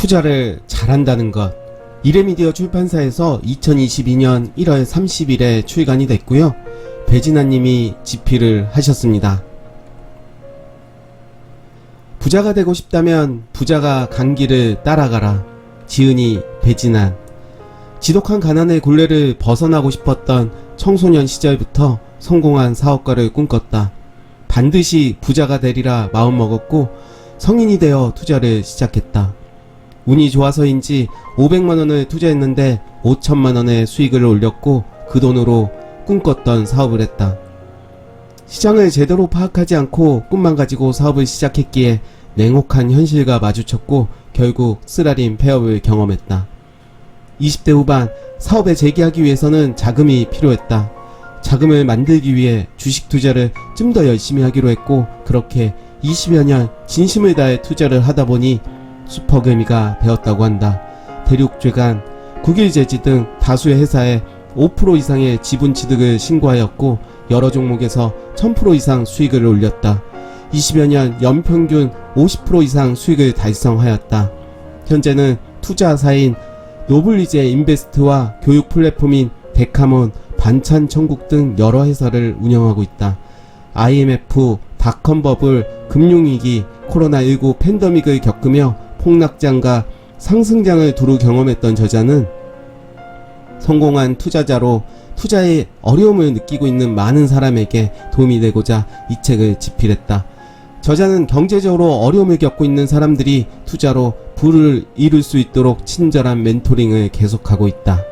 투자를 잘한다는 것. 이레미디어 출판사에서 2022년 1월 30일에 출간이 됐고요. 배진아님이 집필을 하셨습니다. 부자가 되고 싶다면 부자가 간 길을 따라가라. 지은이 배진아. 지독한 가난의 굴레를 벗어나고 싶었던 청소년 시절부터 성공한 사업가를 꿈꿨다. 반드시 부자가 되리라 마음먹었고 성인이 되어 투자를 시작했다. 운이 좋아서인지 500만원을 투자했는데 5천만원의 수익을 올렸고 그 돈으로 꿈꿨던 사업을 했다. 시장을 제대로 파악하지 않고 꿈만 가지고 사업을 시작했기에 냉혹한 현실과 마주쳤고 결국 쓰라린 폐업을 경험했다. 20대 후반 사업에 재기하기 위해서는 자금이 필요했다. 자금을 만들기 위해 주식 투자를 좀 더 열심히 하기로 했고 그렇게 20여 년 진심을 다해 투자를 하다 보니 슈퍼개미가 되었다고 한다. 대륙죄간, 국일제지 등 다수의 회사에 5% 이상의 지분 취득을 신고하였고 여러 종목에서 1000% 이상 수익을 올렸다. 20여 년 연평균 50% 이상 수익을 달성하였다. 현재는 투자사인 노블리제 인베스트와 교육 플랫폼인 데카몬, 반찬천국 등 여러 회사를 운영하고 있다. IMF, 닷컴 버블, 금융위기, 코로나19 팬데믹을 겪으며 폭락장과 상승장을 두루 경험했던 저자는 성공한 투자자로 투자의 어려움을 느끼고 있는 많은 사람에게 도움이 되고자 이 책을 집필했다. 저자는 경제적으로 어려움을 겪고 있는 사람들이 투자로 부를 이룰 수 있도록 친절한 멘토링을 계속하고 있다.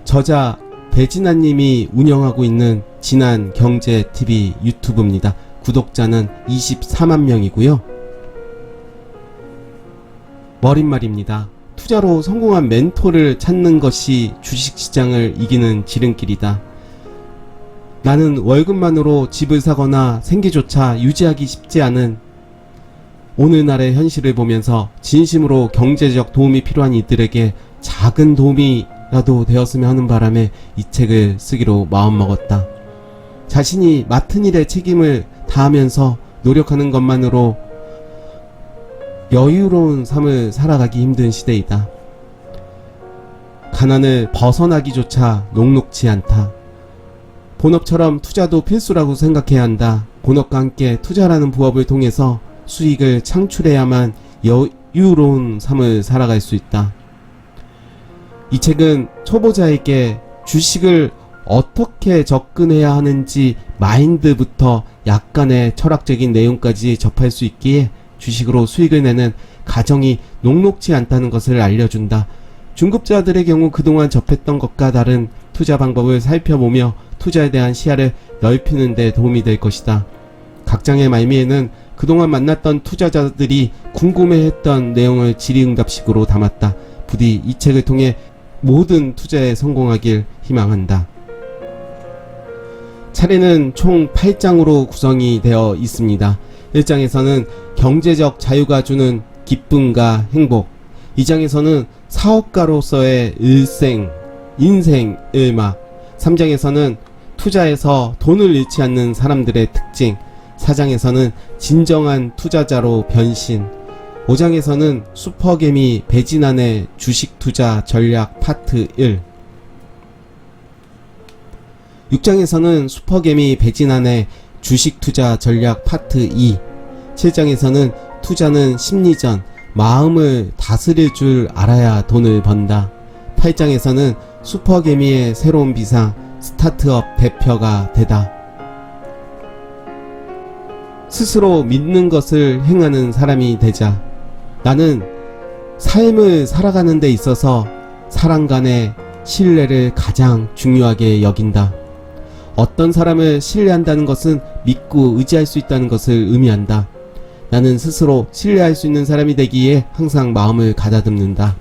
저자 배진아님이 운영하고 있는 진한경제TV 유튜브입니다. 구독자는 24만 명이고요. 머릿말입니다. 투자로 성공한 멘토를 찾는 것이 주식시장을 이기는 지름길이다. 나는 월급만으로 집을 사거나 생계조차 유지하기 쉽지 않은 오늘날의 현실을 보면서 진심으로 경제적 도움이 필요한 이들에게 작은 도움이라도 되었으면 하는 바람에 이 책을 쓰기로 마음먹었다. 자신이 맡은 일에 책임을 다하면서 노력하는 것만으로 여유로운 삶을 살아가기 힘든 시대이다. 가난을 벗어나기조차 녹록지 않다. 본업처럼 투자도 필수라고 생각해야 한다. 본업과 함께 투자라는 부업을 통해서 수익을 창출해야만 여유로운 삶을 살아갈 수 있다. 이 책은 초보자에게 주식을 어떻게 접근해야 하는지 마인드부터 약간의 철학적인 내용까지 접할 수 있기에 주식으로 수익을 내는 가정이 녹록지 않다는 것을 알려준다. 중급자들의 경우 그동안 접했던 것과 다른 투자 방법을 살펴보며 투자에 대한 시야를 넓히는 데 도움이 될 것이다. 각 장의 말미에는 그동안 만났던 투자자들이 궁금해했던 내용을 질의응답식으로 담았다. 부디 이 책을 통해 모든 투자에 성공하길 희망한다. 차례는 총 8장으로 구성이 되어 있습니다. 1장에서는 경제적 자유가 주는 기쁨과 행복, 2장에서는 사업가로서의 인생을 3장에서는 투자에서 돈을 잃지 않는 사람들의 특징, 4장에서는 진정한 투자자로 변신, 5장에서는 슈퍼개미 배진아의 주식 투자 전략 파트 1, 6장에서는 슈퍼개미 배진아의 주식 투자 전략 파트 2, 7장에서는 투자는 심리전, 마음을 다스릴 줄 알아야 돈을 번다. 8장에서는 슈퍼개미의 새로운 비상, 스타트업 대표가 되다. 스스로 믿는 것을 행하는 사람이 되자. 나는 삶을 살아가는 데 있어서 사람 간의 신뢰를 가장 중요하게 여긴다. 어떤 사람을 신뢰한다는 것은 믿고 의지할 수 있다는 것을 의미한다. 나는 스스로 신뢰할 수 있는 사람이 되기에 항상 마음을 가다듬는다.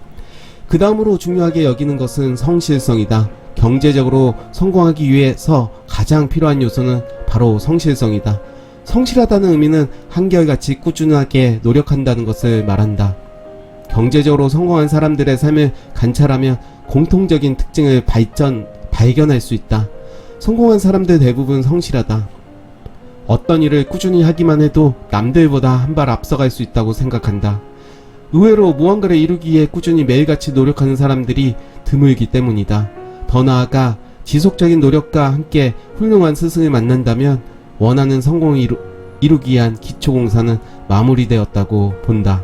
그 다음으로 중요하게 여기는 것은 성실성이다. 경제적으로 성공하기 위해서 가장 필요한 요소는 바로 성실성이다. 성실하다는 의미는 한결같이 꾸준하게 노력한다는 것을 말한다. 경제적으로 성공한 사람들의 삶을 관찰하면 공통적인 특징을 발견할 수 있다. 성공한 사람들 대부분 성실하다. 어떤 일을 꾸준히 하기만 해도 남들보다 한 발 앞서갈 수 있다고 생각한다. 의외로 무언가를 이루기 위해 꾸준히 매일같이 노력하는 사람들이 드물기 때문이다. 더 나아가 지속적인 노력과 함께 훌륭한 스승을 만난다면 원하는 성공을 이루기 위한 기초공사는 마무리되었다고 본다.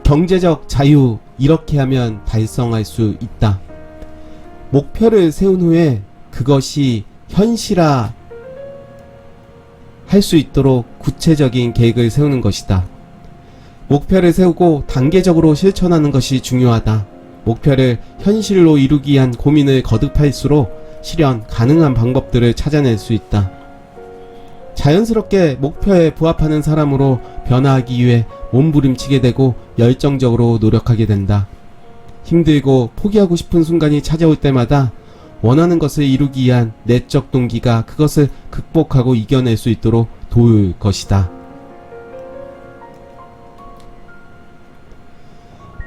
경제적 자유, 이렇게 하면 달성할 수 있다. 목표를 세운 후에 그것이 현실화 할 수 있도록 구체적인 계획을 세우는 것이다. 목표를 세우고 단계적으로 실천하는 것이 중요하다. 목표를 현실로 이루기 위한 고민을 거듭할수록 실현 가능한 방법들을 찾아낼 수 있다. 자연스럽게 목표에 부합하는 사람으로 변화하기 위해 몸부림치게 되고 열정적으로 노력하게 된다. 힘들고 포기하고 싶은 순간이 찾아올 때마다 원하는 것을 이루기 위한 내적 동기가 그것을 극복하고 이겨낼 수 있도록 도울 것이다.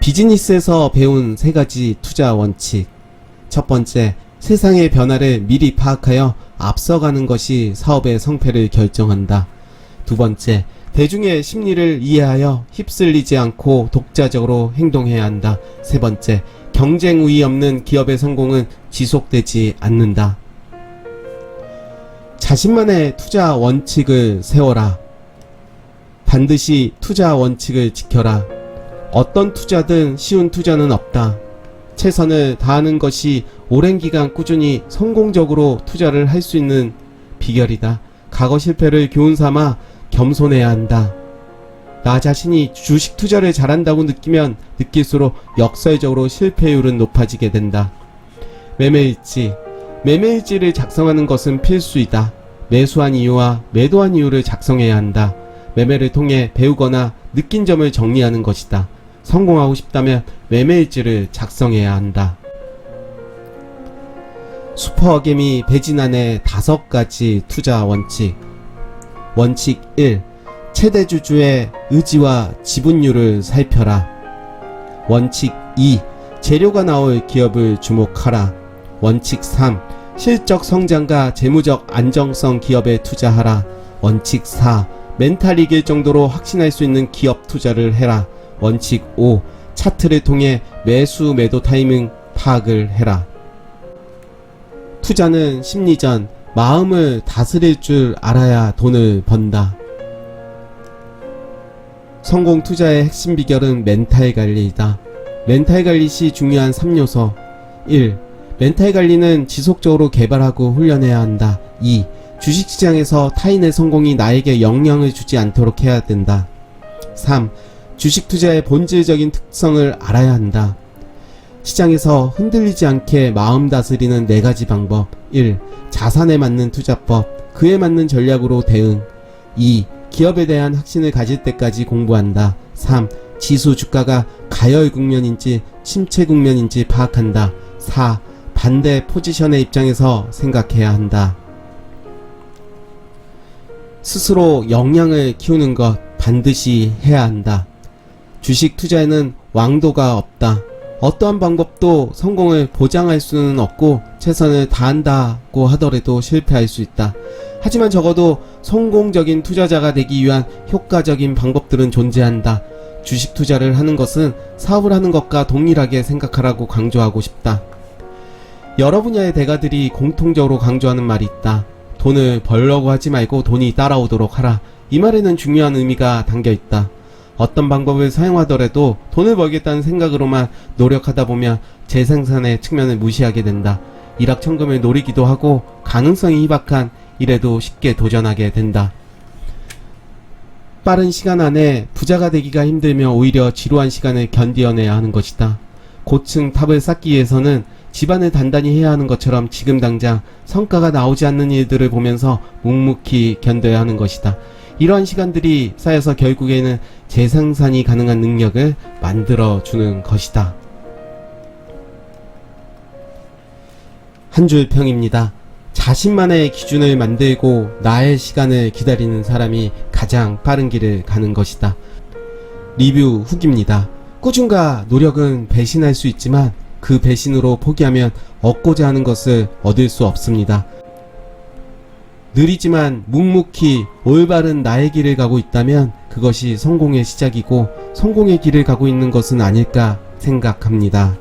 비즈니스에서 배운 3가지 투자 원칙. 첫 번째, 세상의 변화를 미리 파악하여 앞서가는 것이 사업의 성패를 결정한다. 두 번째, 대중의 심리를 이해하여 휩쓸리지 않고 독자적으로 행동해야 한다. 세 번째, 경쟁 우위 없는 기업의 성공은 지속되지 않는다. 자신만의 투자 원칙을 세워라. 반드시 투자 원칙을 지켜라. 어떤 투자든 쉬운 투자는 없다. 최선을 다하는 것이 오랜 기간 꾸준히 성공적으로 투자를 할 수 있는 비결이다. 과거 실패를 교훈 삼아 겸손해야 한다. 나 자신이 주식 투자를 잘한다고 느끼면 느낄수록 역설적으로 실패율은 높아지게 된다. 매매일지를 작성하는 것은 필수이다. 매수한 이유와 매도한 이유를 작성해야 한다. 매매를 통해 배우거나 느낀 점을 정리하는 것이다. 성공하고 싶다면 매매일지를 작성해야 한다. 슈퍼어개미 배진환의 5가지 투자 원칙. 원칙 1. 최대 주주의 의지와 지분율을 살펴라. 원칙 2. 재료가 나올 기업을 주목하라. 원칙 3. 실적 성장과 재무적 안정성 기업에 투자하라. 원칙 4. 멘탈 이길 정도로 확신할 수 있는 기업 투자를 해라. 원칙 5. 차트를 통해 매수 매도 타이밍 파악을 해라. 투자는 심리전, 마음을 다스릴 줄 알아야 돈을 번다. 성공 투자의 핵심 비결은 멘탈 관리이다. 멘탈 관리 시 중요한 3요소. 1. 멘탈 관리는 지속적으로 개발하고 훈련해야 한다. 2. 주식시장에서 타인의 성공이 나에게 영향을 주지 않도록 해야 된다. 3. 주식 투자의 본질적인 특성을 알아야 한다. 시장에서 흔들리지 않게 마음 다스리는 4가지 방법. 1. 자산에 맞는 투자법, 그에 맞는 전략으로 대응. 2. 기업에 대한 확신을 가질 때까지 공부한다. 3. 지수 주가가 가열 국면인지 침체 국면인지 파악한다. 4. 반대 포지션의 입장에서 생각해야 한다. 스스로 역량을 키우는 것 반드시 해야 한다. 주식 투자에는 왕도가 없다. 어떠한 방법도 성공을 보장할 수는 없고 최선을 다한다고 하더라도 실패할 수 있다. 하지만 적어도 성공적인 투자자가 되기 위한 효과적인 방법들은 존재한다. 주식 투자를 하는 것은 사업을 하는 것과 동일하게 생각하라고 강조하고 싶다. 여러 분야의 대가들이 공통적으로 강조하는 말이 있다. 돈을 벌려고 하지 말고 돈이 따라오도록 하라. 이 말에는 중요한 의미가 담겨 있다. 어떤 방법을 사용하더라도 돈을 벌겠다는 생각으로만 노력하다 보면 재생산의 측면을 무시하게 된다. 일확천금을 노리기도 하고 가능성이 희박한 일에도 쉽게 도전하게 된다. 빠른 시간 안에 부자가 되기가 힘들며 오히려 지루한 시간을 견디어내야 하는 것이다. 고층 탑을 쌓기 위해서는 집안을 단단히 해야 하는 것처럼 지금 당장 성과가 나오지 않는 일들을 보면서 묵묵히 견뎌야 하는 것이다. 이러한 시간들이 쌓여서 결국에는 재생산이 가능한 능력을 만들어주는 것이다. 한 줄 평입니다. 자신만의 기준을 만들고 나의 시간을 기다리는 사람이 가장 빠른 길을 가는 것이다. 리뷰 후기입니다. 꾸준과 노력은 배신할 수 있지만 그 배신으로 포기하면 얻고자 하는 것을 얻을 수 없습니다. 느리지만 묵묵히 올바른 나의 길을 가고 있다면 그것이 성공의 시작이고 성공의 길을 가고 있는 것은 아닐까 생각합니다.